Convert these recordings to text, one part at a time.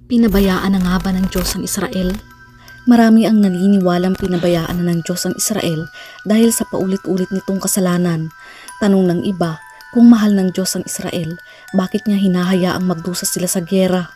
Pinabayaan na nga ba ng Diyos ang Israel? Marami ang naniniwalang pinabayaan na ng Diyos ang Israel dahil sa paulit-ulit nitong kasalanan. Tanong ng iba, kung mahal ng Diyos ang Israel, bakit niya hinahayaang magdusa sila sa giyera?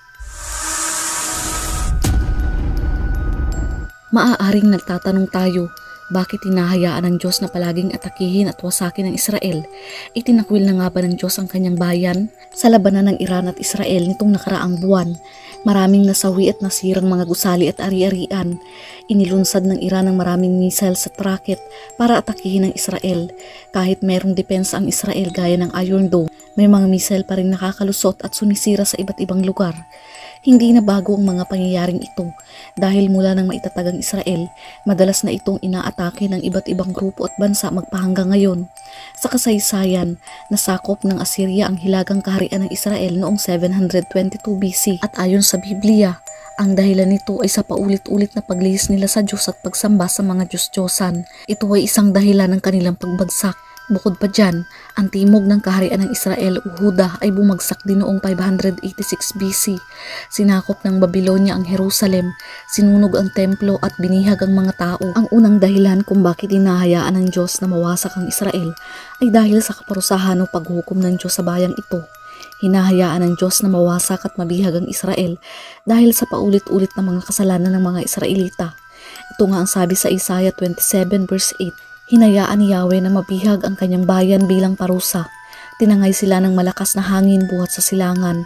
Maaaring nagtatanong tayo, bakit hinahayaan ng Diyos na palaging atakihin at wasakin ng Israel? Itinakwil na nga ba ng Diyos ang kanyang bayan? Sa labanan ng Iran at Israel nitong nakaraang buwan, maraming nasawi at nasirang mga gusali at ari-arian. Inilunsad ng Iran ang maraming missile sa rocket para atakihin ng Israel. Kahit merong depensa ang Israel gaya ng Iron Dome, may mga missile pa rin nakakalusot at sumisira sa iba't ibang lugar. Hindi na bago ang mga pangyayaring ito dahil mula nang maitatag ang Israel, madalas na itong inaatake ng iba't ibang grupo at bansa magpahanggang ngayon. Sa kasaysayan, nasakop ng Assyria ang hilagang kaharian ng Israel noong 722 BC at ayon sa Biblia, ang dahilan nito ay sa paulit-ulit na paglihis nila sa Diyos at pagsamba sa mga Diyos-Diyosan. Ito ay isang dahilan ng kanilang pagbagsak. Bukod pa dyan, ang timog ng kaharian ng Israel o Huda ay bumagsak din noong 586 BC. Sinakop ng Babylonia ang Jerusalem, sinunog ang templo at binihag ang mga tao. Ang unang dahilan kung bakit hinahayaan ng Diyos na mawasak ang Israel ay dahil sa kaparusahan o paghukom ng Diyos sa bayang ito. Hinahayaan ng Diyos na mawasak at mabihag ang Israel dahil sa paulit-ulit na mga kasalanan ng mga Israelita. Ito nga ang sabi sa Isaiah 27 verse 8. Hinayaan ni Yahweh na mabihag ang kanyang bayan bilang parusa. Tinangay sila ng malakas na hangin buhat sa silangan.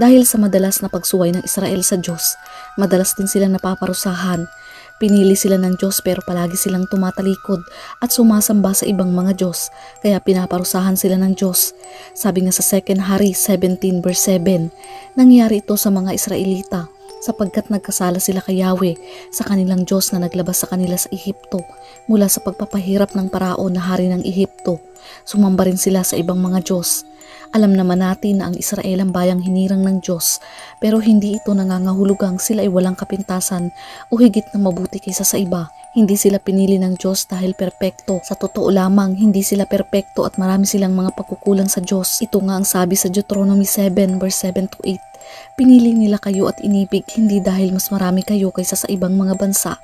Dahil sa madalas na pagsuway ng Israel sa Diyos, madalas din silang napaparusahan. Pinili sila ng Diyos pero palagi silang tumatalikod at sumasamba sa ibang mga Diyos, kaya pinaparusahan sila ng Diyos. Sabi nga sa 2 Hari 17 verse 7, nangyari ito sa mga Israelita sapagkat nagkasala sila kay Yahweh sa kanilang Diyos na naglabas sa kanila sa Ehipto mula sa pagpapahirap ng Paraon na hari ng Ehipto. Sumamba rin sila sa ibang mga Diyos. Alam naman natin na ang Israel ang bayang hinirang ng Diyos, pero hindi ito nangangahulugang sila ay walang kapintasan o higit na mabuti kaysa sa iba. Hindi sila pinili ng Diyos dahil perpekto. Sa totoo lamang, hindi sila perpekto at marami silang mga pagkukulang sa Diyos. Ito nga ang sabi sa Deuteronomy 7 verse 7 to 8. Pinili nila kayo at inibig hindi dahil mas marami kayo kaysa sa ibang mga bansa.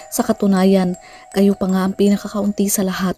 Sa katunayan, kayo pa nga ang pinakakaunti sa lahat.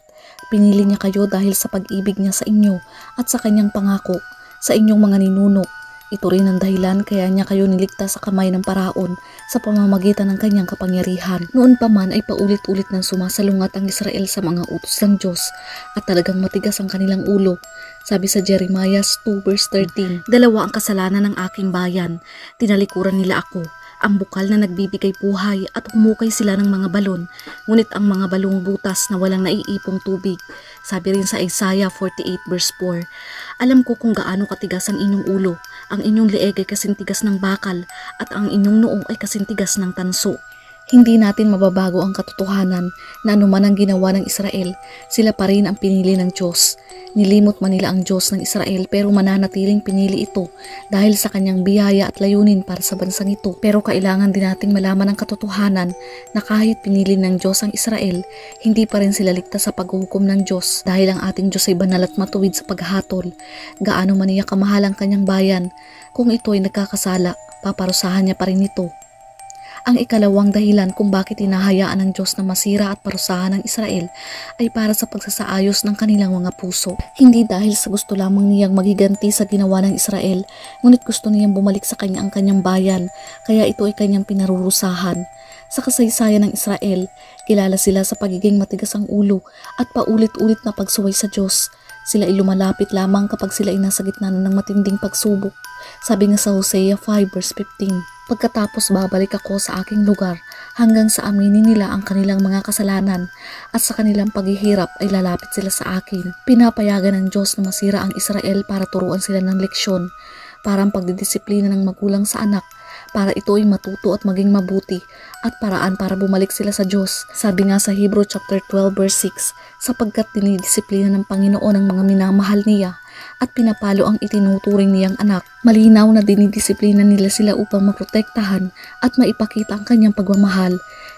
Pinili niya kayo dahil sa pag-ibig niya sa inyo at sa kanyang pangako sa inyong mga ninuno. Ito rin ang dahilan kaya niya kayo niligtas sa kamay ng Paraon sa pamamagitan ng kanyang kapangyarihan. Noon pa man ay paulit-ulit nang sumasalungat ang Israel sa mga utos ng Diyos at talagang matigas ang kanilang ulo. Sabi sa Jeremiah 2 verse 13, dalawa ang kasalanan ng aking bayan, tinalikuran nila ako. Ang bukal na nagbibigay buhay at humukay sila ng mga balon, ngunit ang mga balong butas na walang naiipong tubig. Sabi rin sa Isaiah 48 verse 4, alam ko kung gaano katigas ang inyong ulo, ang inyong leeg ay kasintigas ng bakal at ang inyong noo ay kasintigas ng tanso. Hindi natin mababago ang katotohanan na anuman ang ginawa ng Israel, sila pa rin ang pinili ng Diyos. Nilimot man nila ang Diyos ng Israel pero mananatiling pinili ito dahil sa kanyang biyaya at layunin para sa bansang ito. Pero kailangan din nating malaman ang katotohanan na kahit pinili ng Diyos ang Israel, hindi pa rin sila ligtas sa paghuhukom ng Diyos dahil ang ating Diyos ay banal at matuwid sa paghahatol. Gaano man niya kamahal ang kanyang bayan, kung ito ay nagkakasala, paparusahan niya pa rin ito. Ang ikalawang dahilan kung bakit hinahayaan ng Diyos na masira at parusahan ng Israel ay para sa pagsasaayos ng kanilang mga puso. Hindi dahil sa gusto lamang niyang magiganti sa ginawa ng Israel, ngunit gusto niyang bumalik sa kanya ang kanyang bayan, kaya ito ay kanyang pinarurusahan. Sa kasaysayan ng Israel, kilala sila sa pagiging matigas ang ulo at paulit-ulit na pagsuway sa Diyos. Sila ay lumalapit lamang kapag sila ay nasa gitna ng matinding pagsubok. Sabi nga sa Hosea 5 verse 15, pagkatapos babalik ako sa aking lugar hanggang sa aminin nila ang kanilang mga kasalanan at sa kanilang paghihirap ay lalapit sila sa akin. Pinapayagan ng Diyos na masira ang Israel para turuan sila ng leksyon, parang pagdidisiplina ng magulang sa anak para ito ay matuto at maging mabuti at paraan para bumalik sila sa Diyos. Sabi nga sa Hebrew chapter 12 verse 6, sapagkat dinidisiplina ng Panginoon ang mga minamahal niya at pinapalo ang itinuturing niyang anak. Malinaw na dinidisiplina nila sila upang maprotektahan at maipakita ang kanyang pagmamahal.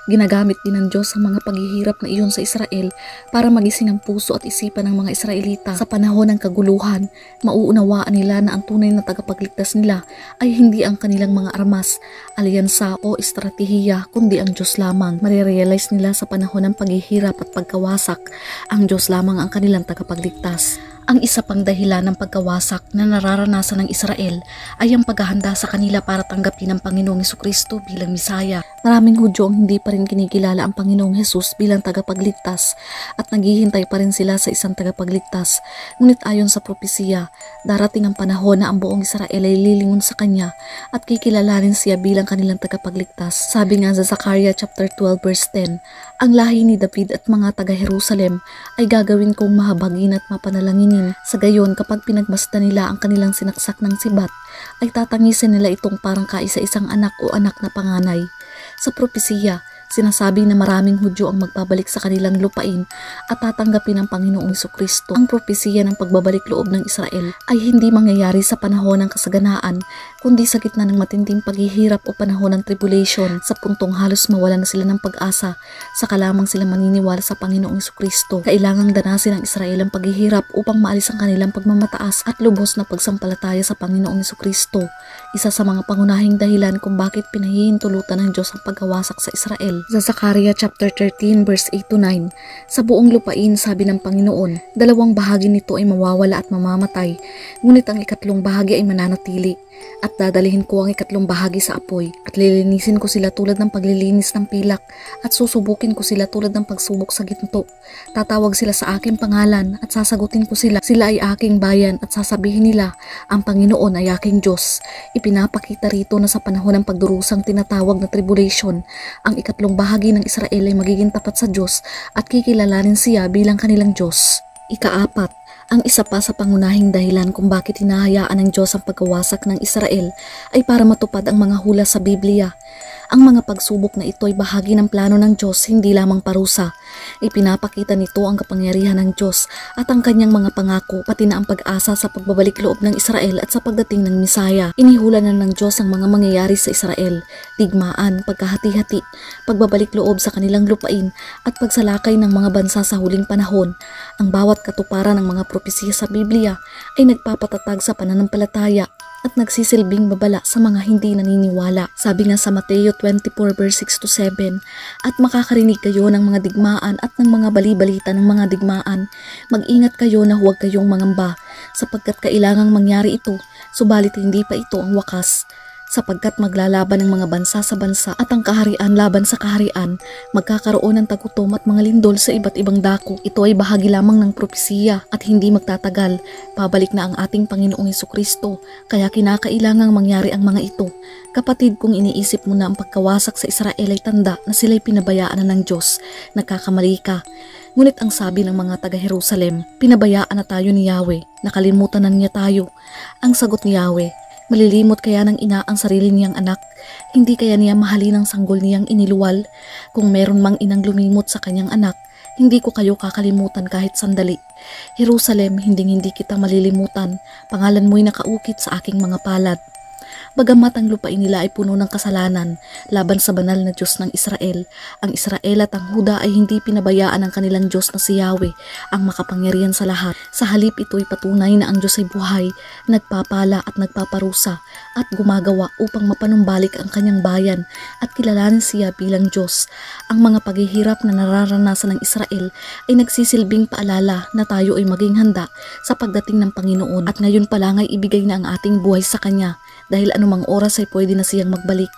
Ginagamit din ng Diyos ang mga paghihirap na iyon sa Israel para magising ang puso at isipan ng mga Israelita. Sa panahon ng kaguluhan, mauunawaan nila na ang tunay na tagapagligtas nila ay hindi ang kanilang mga armas, alyansa o estratehiya, kundi ang Diyos lamang. Marirealize nila sa panahon ng paghihirap at pagkawasak, ang Diyos lamang ang kanilang tagapagligtas. Ang isa pang dahilan ng pagkawasak na nararanasan ng Israel ay ang paghahanda sa kanila para tanggapin ang Panginoong Hesukristo bilang Misaya. Maraming Hudyo ang hindi pa rin kinikilala ang Panginoong Hesus bilang tagapagligtas at naghihintay pa rin sila sa isang tagapagligtas. Ngunit ayon sa propesiya, darating ang panahon na ang buong Israel ay lilingon sa Kanya at kikilalanin siya bilang kanilang tagapagligtas. Sabi nga sa Zechariah chapter 12 verse 10, ang lahi ni David at mga taga-Jerusalem ay gagawin kong mahabagin at mapanalanginin. Sa gayon, kapag pinagmasdan nila ang kanilang sinaksak ng sibat, ay tatangisin nila itong parang kaisa-isang anak o anak na panganay. Sa propesiya, sinasabi na maraming Hudyo ang magbabalik sa kanilang lupain at tatanggapin ang Panginoong Hesukristo. Ang propesiya ng pagbabalik loob ng Israel ay hindi mangyayari sa panahon ng kasaganaan, kundi sa gitna ng matinding paghihirap o panahon ng tribulation, sa puntong halos mawala na sila ng pag-asa, saka lamang sila maniniwala sa Panginoong Hesukristo. Kailangang danasin ng Israel ang paghihirap upang maalis ang kanilang pagmamataas at lubos na pagsampalataya sa Panginoong Hesukristo. Isa sa mga pangunahing dahilan kung bakit pinahihintulutan ng Diyos ang pagkawasak sa Israel. Sa Zechariah chapter 13 verse 8-9, sa buong lupain, sabi ng Panginoon, dalawang bahagi nito ay mawawala at mamamatay, ngunit ang ikatlong bahagi ay mananatili. At dadalhin ko ang ikatlong bahagi sa apoy at lilinisin ko sila tulad ng paglilinis ng pilak at susubukin ko sila tulad ng pagsubok sa ginto. Tatawag sila sa aking pangalan at sasagutin ko sila. Sila ay aking bayan at sasabihin nila, ang Panginoon ay aking Diyos. Ipinapakita rito na sa panahon ng pagdurusang tinatawag na tribulation, ang ikatlong bahagi ng Israel ay magiging tapat sa Diyos at kikilalanin siya bilang kanilang Diyos. Ikaapat, ang isa pa sa pangunahing dahilan kung bakit hinahayaan ng Diyos ang pagkawasak ng Israel ay para matupad ang mga hula sa Biblia. Ang mga pagsubok na ito ay bahagi ng plano ng Diyos, hindi lamang parusa. Ipinapakita nito ang kapangyarihan ng Diyos at ang kanyang mga pangako, pati na ang pag-asa sa pagbabalik loob ng Israel at sa pagdating ng Misaya. Inihula na ng Diyos ang mga mangyayari sa Israel: digmaan, pagkahati-hati, pagbabalik loob sa kanilang lupain at pagsalakay ng mga bansa sa huling panahon. Ang bawat katuparan ng mga propesiya sa Biblia ay nagpapatatag sa pananampalataya at nagsisilbing babala sa mga hindi naniniwala. Sabi nga sa Mateo 24 verse 6-7, at makakarinig kayo ng mga digmaan at ng mga bali-balita ng mga digmaan. Mag-ingat kayo na huwag kayong mangamba, sapagkat kailangang mangyari ito, subalit hindi pa ito ang wakas. Sapagkat maglalaban ng mga bansa sa bansa at ang kaharian laban sa kaharian, magkakaroon ng tagutom at mga lindol sa iba't ibang dako. Ito ay bahagi lamang ng propesiya at hindi magtatagal. Pabalik na ang ating Panginoong Hesukristo, kaya kinakailangang mangyari ang mga ito. Kapatid, kung iniisip mo na ang pagkawasak sa Israel ay tanda na sila'y pinabayaan na ng Diyos, nagkakamali ka. Ngunit ang sabi ng mga taga-Jerusalem, pinabayaan na tayo ni Yahweh, nakalimutan na niya tayo. Ang sagot ni Yahweh, malilimot kaya ng ina ang sarili niyang anak? Hindi kaya niya mahalin ang sanggol niyang iniluwal? Kung meron mang inang lumimot sa kanyang anak, hindi ko kayo kakalimutan kahit sandali. Jerusalem, hindi kita malilimutan. Pangalan mo'y nakaukit sa aking mga palad. Bagamat ang lupain nila ay puno ng kasalanan laban sa banal na Diyos ng Israel, ang Israel at ang Huda ay hindi pinabayaan ng kanilang Diyos na si Yahweh, ang makapangyarihan sa lahat. Sa halip, ito'y patunay na ang Diyos ay buhay, nagpapala at nagpaparusa at gumagawa upang mapanumbalik ang kanyang bayan at kilalanin siya bilang Diyos. Ang mga paghihirap na nararanasan ng Israel ay nagsisilbing paalala na tayo ay maging handa sa pagdating ng Panginoon, at ngayon pa lang ay ibigay na ang ating buhay sa Kanya, dahil anumang oras ay pwede na siyang magbalik.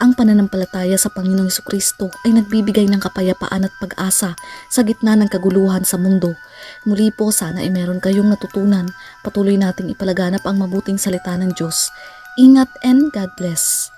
Ang pananampalataya sa Panginoong Hesukristo ay nagbibigay ng kapayapaan at pag-asa sa gitna ng kaguluhan sa mundo. Muli po, sana ay meron kayong natutunan. Patuloy nating ipalaganap ang mabuting salita ng Diyos. Ingat and God bless.